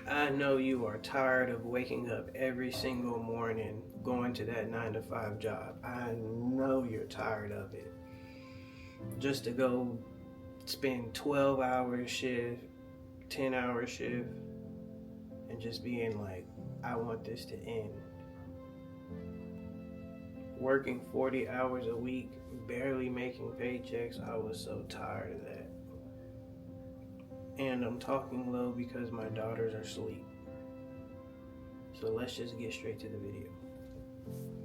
I know you are tired of waking up every single morning going to that 9 to 5 job. I know you're tired of it. Just to go spend 12-hour shift, 10-hour shift, and just being like, I want this to end. Working 40 hours a week, barely making paychecks, I was so tired of that. And I'm talking low because my daughters are asleep. So let's just get straight to the video.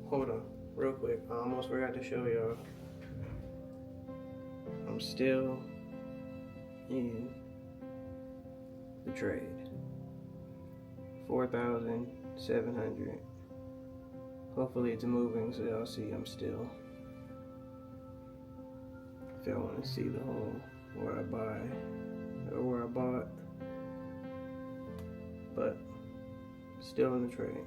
Hold on, real quick. I almost forgot to show y'all. I'm still in the trade. 4,700. Hopefully it's moving so y'all see I'm still. If y'all want to see the whole where I buy or where I bought. But still in the trade.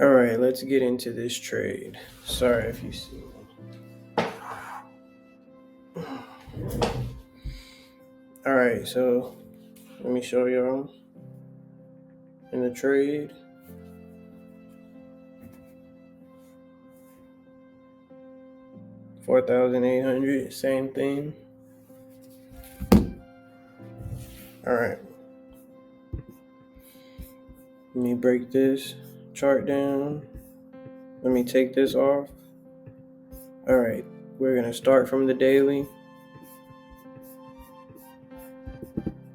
Alright, let's get into this trade. Sorry if you see me. Alright, so let me show y'all. In the trade, $4,800, same thing. Alright. Let me break this chart down. Let me take this off. Alright, we're going to start from the daily.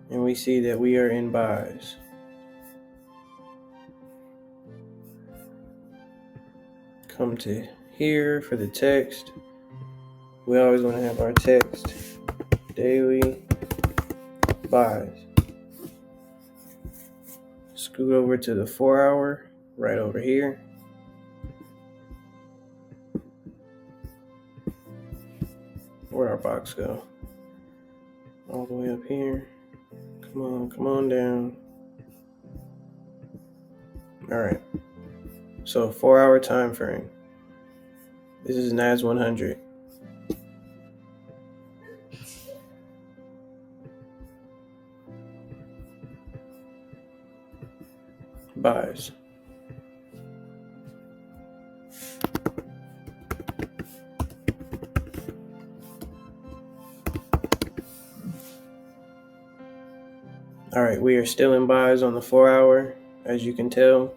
And we see that we are in buys. Come to here for the text. We always want to have our text daily buys. Scoot over to the 4-hour right over here. Where'd our box go? All the way up here. Come on down. Alright. So 4-hour time frame. This is NAS 100. Buys. Alright, we are still in buys on the 4-hour, as you can tell.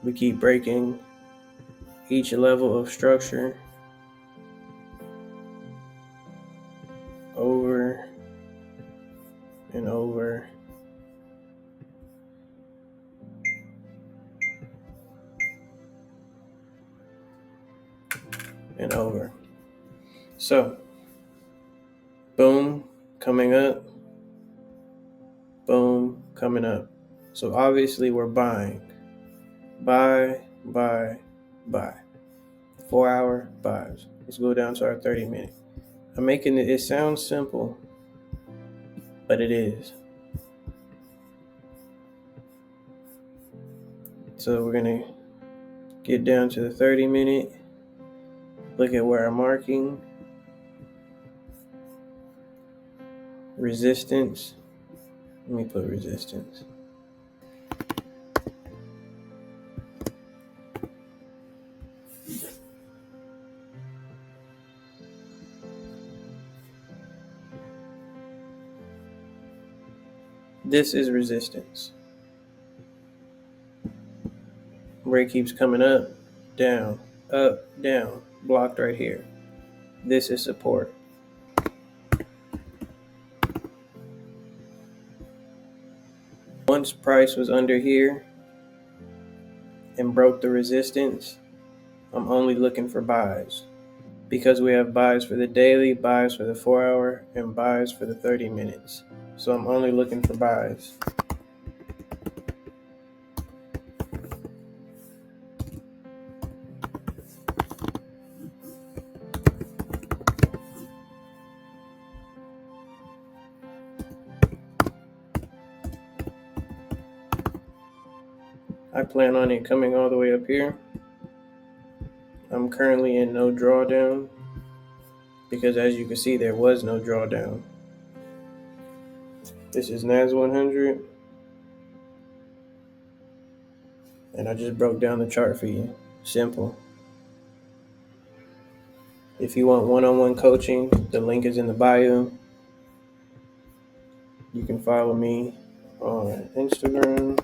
We keep breaking each level of structure over and over and over. So, boom, coming up, boom, coming up. So obviously we're buying. Buy. 4-hour buys. Let's go down to our 30-minute. I'm making it sounds simple, but it is. So we're gonna get down to the 30-minute. Look at where I'm marking. Resistance. Let me put resistance. This is resistance. Where it keeps coming up, down, blocked right here. This is support. Once price was under here and broke the resistance, I'm only looking for buys. Because we have buys for the daily, buys for the 4-hour, and buys for the 30 minutes. So I'm only looking for buys. I plan on it coming all the way up here. I'm currently in no drawdown. because as you can see, there was no drawdown. This is NAS 100, and I just broke down the chart for you. Simple. If you want one-on-one coaching, the link is in the bio. You can follow me on Instagram.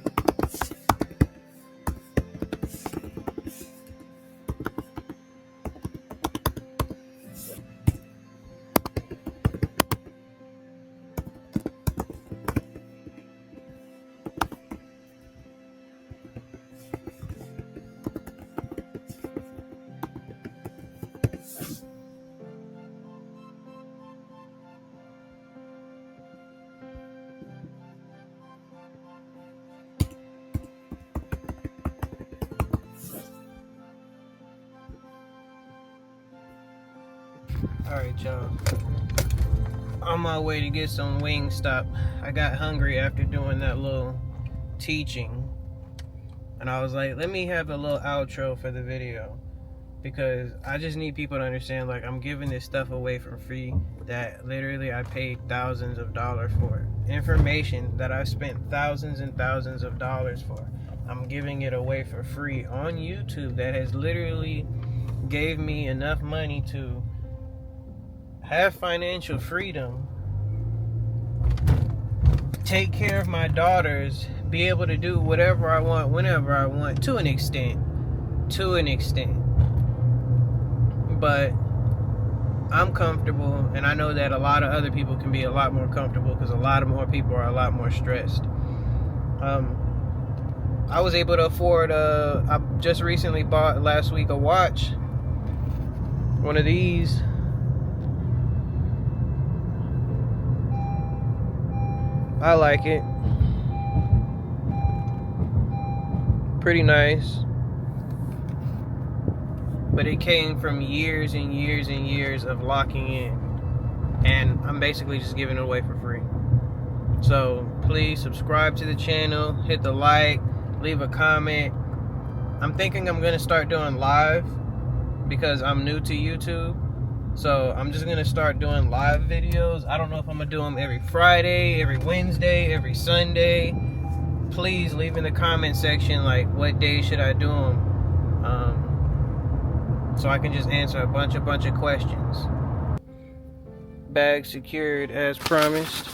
Alright, y'all. On my way to get some Wingstop. I got hungry after doing that little teaching. And I was like, let me have a little outro for the video. Because I just need people to understand, like, I'm giving this stuff away for free that literally I paid thousands of dollars for. Information that I spent thousands and thousands of dollars for. I'm giving it away for free on YouTube that has literally gave me enough money to have financial freedom, take care of my daughters, be able to do whatever I want, whenever I want, to an extent. But I'm comfortable, and I know that a lot of other people can be a lot more comfortable because a lot of more people are a lot more stressed. I was able to afford, I just recently bought last week a watch, one of these. I like it. Pretty nice. But it came from years and years and years of locking in. And I'm basically just giving it away for free. So please subscribe to the channel, hit the like, leave a comment. I'm thinking I'm gonna start doing live because I'm new to YouTube. So I'm just gonna start doing live videos. I don't know if I'm gonna do them every Friday, every Wednesday, every Sunday. Please leave in the comment section like what day should I do them, so I can just answer a bunch of questions. Bag secured as promised.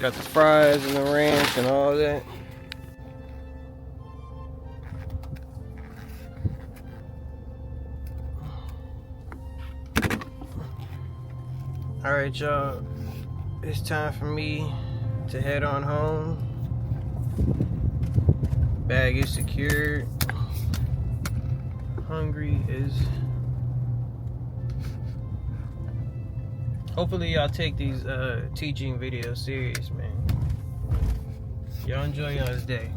Got the fries and the ranch and all that. Alright, y'all, it's time for me to head on home. Bag is secured. Hungry is. Hopefully y'all take these teaching videos serious, man. Y'all enjoy y'all's day.